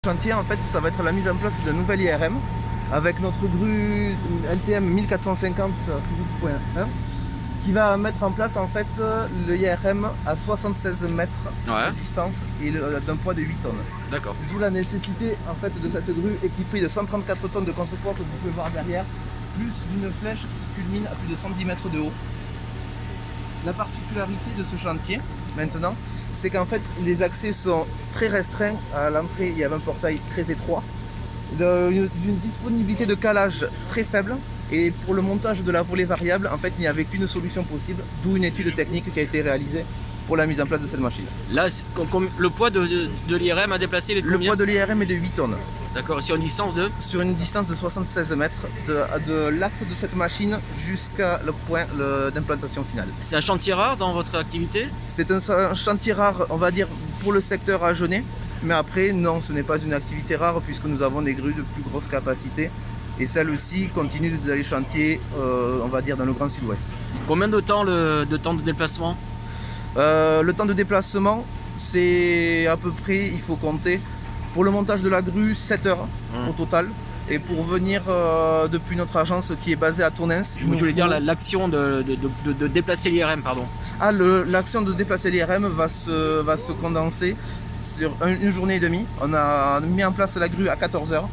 Chantier, en fait, ça va être la mise en place d'un nouvel IRM avec notre grue LTM 1450.1 qui va mettre en place en fait le IRM à 76 mètres de distance et d'un poids de 8 tonnes. D'accord. D'où la nécessité en fait de cette grue équipée de 134 tonnes de contrepoids que vous pouvez voir derrière, plus d'une flèche qui culmine à plus de 110 mètres de haut. La particularité de ce chantier maintenant, c'est qu'en fait les accès sont très restreints. À l'entrée, il y avait un portail très étroit, d'une disponibilité de calage très faible, et pour le montage de la volée variable, en fait, il n'y avait qu'une solution possible, d'où une étude technique qui a été réalisée pour la mise en place de cette machine. Là, le poids de l'IRM à déplacer, il est de combien? Le poids de l'IRM est de 8 tonnes. D'accord, sur une distance de? Sur une distance de 76 mètres de l'axe de cette machine jusqu'à le point d'implantation finale. C'est un chantier rare dans votre activité? C'est un chantier rare, on va dire, pour le secteur agenais. Mais après, non, ce n'est pas une activité rare puisque nous avons des grues de plus grosse capacité. Et celle-ci continue d'aller chantier, on va dire, dans le Grand Sud-Ouest. Combien de temps de déplacement? Le temps de déplacement, c'est à peu près, il faut compter, pour le montage de la grue, 7 heures au total. Et pour venir depuis notre agence qui est basée à Tournens... Je voulais dire l'action de déplacer l'IRM, pardon. Ah, l'action de déplacer l'IRM va se condenser sur une journée et demie. On a mis en place la grue à 14 heures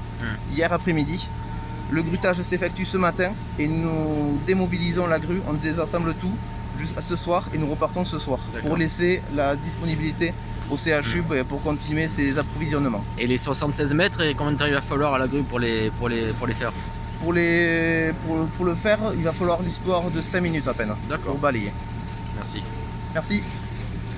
hier après-midi. Le grutage s'effectue ce matin et nous démobilisons la grue, on désassemble tout jusqu'à ce soir et nous repartons ce soir pour laisser la disponibilité au CHU pour continuer ses approvisionnements. Et les 76 mètres, et combien de temps il va falloir à la grue pour les faire? Pour le faire, il va falloir l'histoire de 5 minutes à peine pour balayer. Merci. Merci.